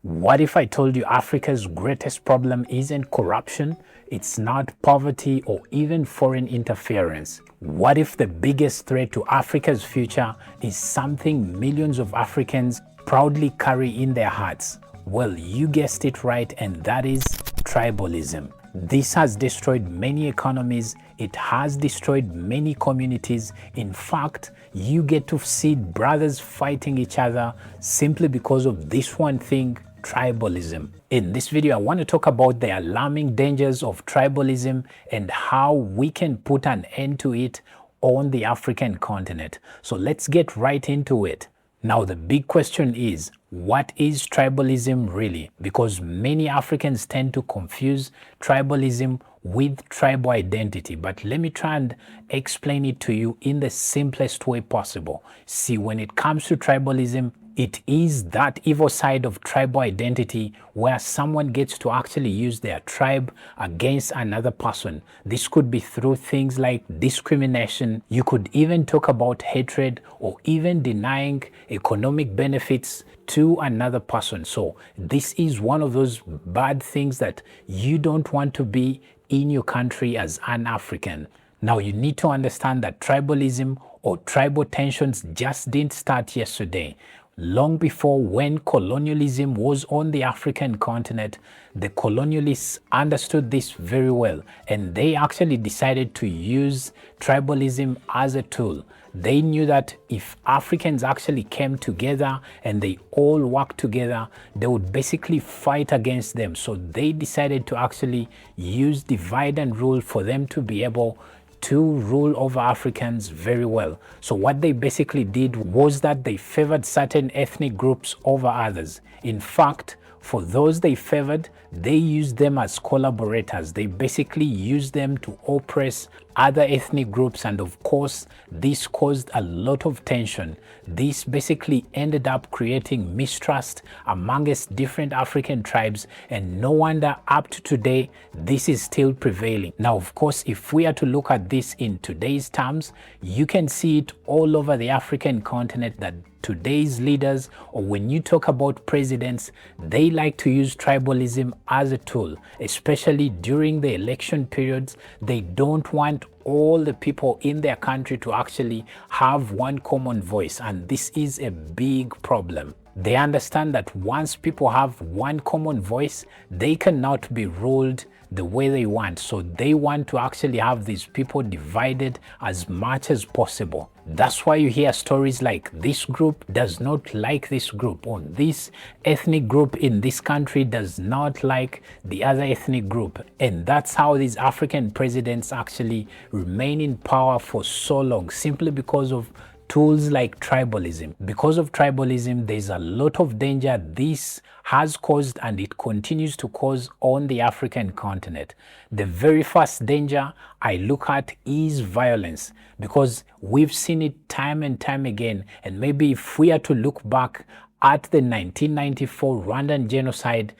What if I told you Africa's greatest problem isn't corruption, it's not poverty or even foreign interference? What if the biggest threat to Africa's future is something millions of Africans proudly carry in their hearts? Well, you guessed it right, and that is tribalism. This has destroyed many economies, it has destroyed many communities. In fact, you get to see brothers fighting each other simply because of this one thing, tribalism. In this video, I want to talk about the alarming dangers of tribalism and how we can put an end to it on the African continent. So let's get right into it. Now, the big question is, what is tribalism really? Because many Africans tend to confuse tribalism with tribal identity. But let me try and explain it to you in the simplest way possible. See, when it comes to tribalism, it is that evil side of tribal identity where someone gets to actually use their tribe against another person. This could be through things like discrimination. You could even talk about hatred or even denying economic benefits to another person. So this is one of those bad things that you don't want to be in your country as an African. Now, you need to understand that tribalism or tribal tensions just didn't start yesterday. Long before, when colonialism was on the African continent, the colonialists understood this very well, and they actually decided to use tribalism as a tool. They knew that if Africans actually came together and they all worked together, they would basically fight against them. So they decided to actually use divide and rule for them to be able to rule over Africans very well. So what they basically did was that they favored certain ethnic groups over others. In fact, for those they favored, they used them as collaborators. They basically used them to oppress other ethnic groups, and of course, this caused a lot of tension. This basically ended up creating mistrust amongst different African tribes, and no wonder up to today, this is still prevailing. Now, of course, if we are to look at this in today's terms, you can see it all over the African continent that today's leaders, or when you talk about presidents, they like to use tribalism as a tool, especially during the election periods. They don't want all the people in their country to actually have one common voice, and this is a big problem. They understand that once people have one common voice, they cannot be ruled the way they want. So they want to actually have these people divided as much as possible. That's why you hear stories like this group does not like this group, or this ethnic group in this country does not like the other ethnic group. And that's how these African presidents actually remain in power for so long, simply because of tools like tribalism. Because of tribalism, there's a lot of danger this has caused and it continues to cause on the African continent. The very first danger I look at is violence, because we've seen it time and time again. And maybe if we are to look back at the 1994 Rwandan genocide,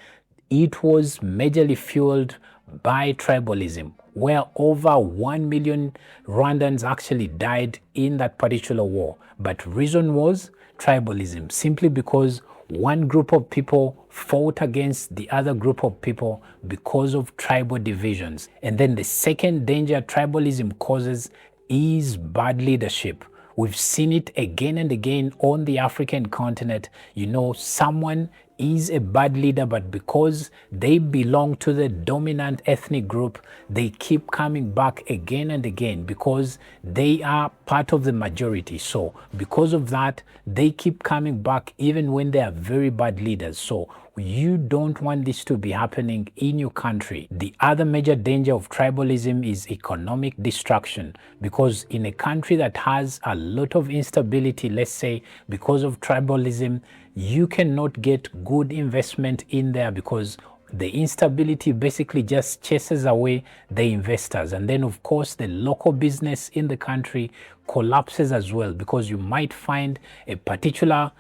it was majorly fueled by tribalism, where over 1 million Rwandans actually died in that particular war. But reason was tribalism, simply because one group of people fought against the other group of people because of tribal divisions. And then the second danger tribalism causes is bad leadership. We've seen it again and again on the African continent. You know, someone is a bad leader, but because they belong to the dominant ethnic group, they keep coming back again and again because they are part of the majority. So because of that, they keep coming back even when they are very bad leaders. So you don't want this to be happening in your country. The other major danger of tribalism is economic destruction, because in a country that has a lot of instability, let's say because of tribalism, you cannot get good investment in there because the instability basically just chases away the investors. And then, of course, the local business in the country collapses as well, because you might find a particular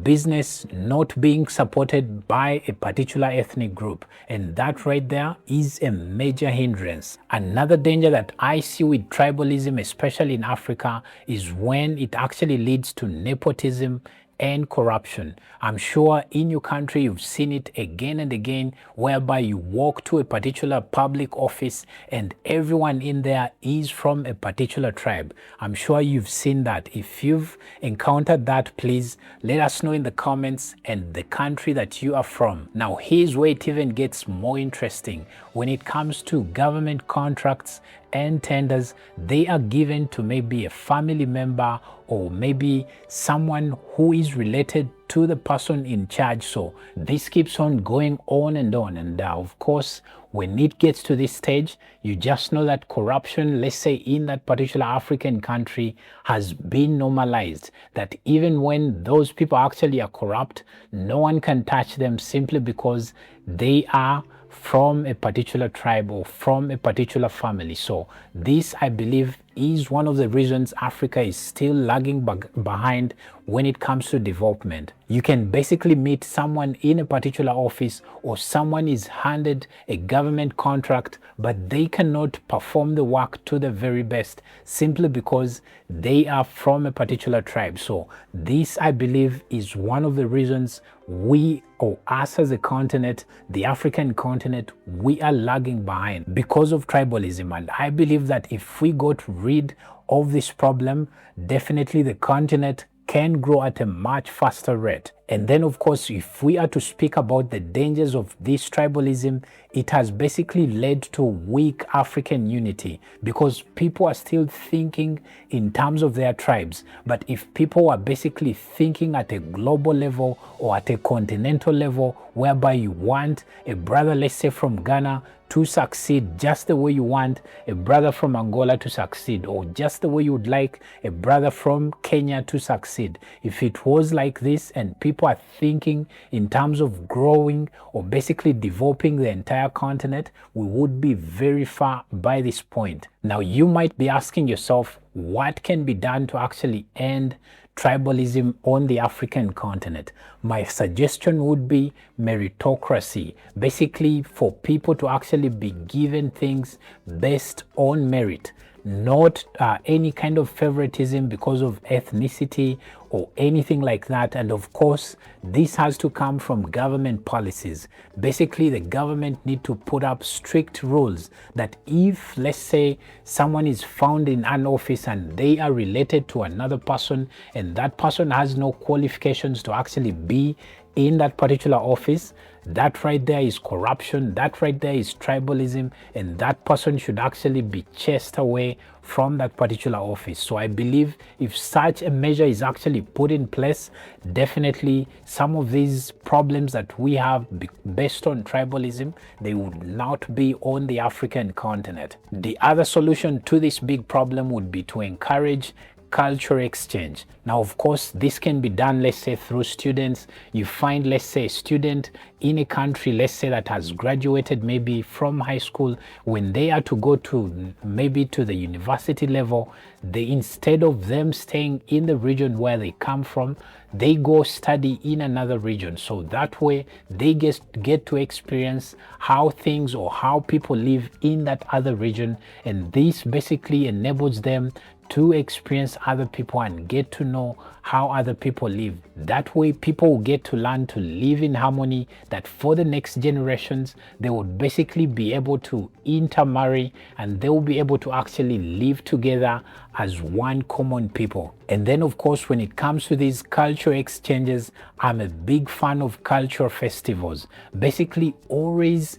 business not being supported by a particular ethnic group, and that right there is a major hindrance. Another danger that I see with tribalism, especially in Africa, is when it actually leads to nepotism and corruption. I'm sure in your country you've seen it again and again, whereby you walk to a particular public office and everyone in there is from a particular tribe. I'm sure you've seen that. If you've encountered that, please let us know in the comments and the country that you are from. Now here's where it even gets more interesting. When it comes to government contracts and tenders, they are given to maybe a family member or maybe someone who is related to the person in charge. So this keeps on going on, and of course when it gets to this stage, you just know that corruption, let's say in that particular African country, has been normalized, that even when those people actually are corrupt, no one can touch them simply because they are from a particular tribe or from a particular family. So this, I believe, is one of the reasons Africa is still lagging behind when it comes to development. You can basically meet someone in a particular office, or someone is handed a government contract, but they cannot perform the work to the very best simply because they are from a particular tribe. So this, I believe, is one of the reasons we, or us as a continent, the African continent, we are lagging behind because of tribalism. And I believe that if we got rid of this problem, definitely the continent can grow at a much faster rate. And then of course, if we are to speak about the dangers of this tribalism, it has basically led to weak African unity, because people are still thinking in terms of their tribes. But if people are basically thinking at a global level or at a continental level, whereby you want a brother, let's say from Ghana, to succeed just the way you want a brother from Angola to succeed, or just the way you would like a brother from Kenya to succeed. If it was like this and people are thinking in terms of growing or basically developing the entire continent, we would be very far by this point. Now you might be asking yourself, what can be done to actually end tribalism on the African continent? My suggestion would be meritocracy. Basically, for people to actually be given things based on merit, not any kind of favoritism because of ethnicity or anything like that. And of course, this has to come from government policies. Basically, the government need to put up strict rules that if, let's say, someone is found in an office and they are related to another person, and that person has no qualifications to actually be in that particular office, that right there is corruption, that right there is tribalism, and that person should actually be chased away from that particular office. So I believe if such a measure is actually put in place, definitely some of these problems that we have based on tribalism, they would not be on the African continent. The other solution to this big problem would be to encourage culture exchange. Now, of course, this can be done, let's say, through students. You find, let's say, a student in a country, let's say, that has graduated maybe from high school. When they are to go to maybe to the university level, they, instead of them staying in the region where they come from, they go study in another region. So that way they get to experience how things or how people live in that other region, and this basically enables them to experience other people and get to know how other people live. That way people will get to learn to live in harmony, that for the next generations they would basically be able to intermarry and they will be able to actually live together as one common people. And then of course, when it comes to these culture exchanges, I'm a big fan of cultural festivals. Basically always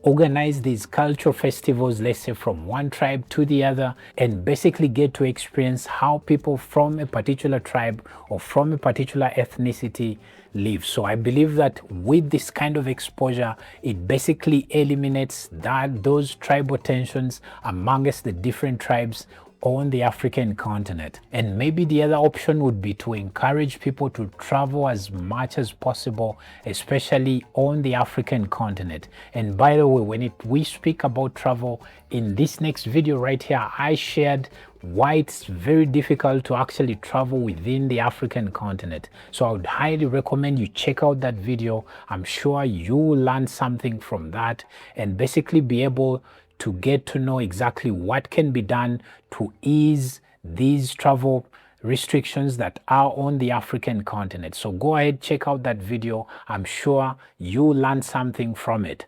organize these cultural festivals, let's say from one tribe to the other, and basically get to experience how people from a particular tribe or from a particular ethnicity live. So I believe that with this kind of exposure, it basically eliminates those tribal tensions amongst the different tribes on the African continent. And maybe the other option would be to encourage people to travel as much as possible, especially on the African continent. And by the way, when we speak about travel, in this next video right here, I shared why it's very difficult to actually travel within the African continent. So I would highly recommend you check out that video. I'm sure you will learn something from that and basically be able to get to know exactly what can be done to ease these travel restrictions that are on the African continent. So go ahead, check out that video. I'm sure you learned something from it.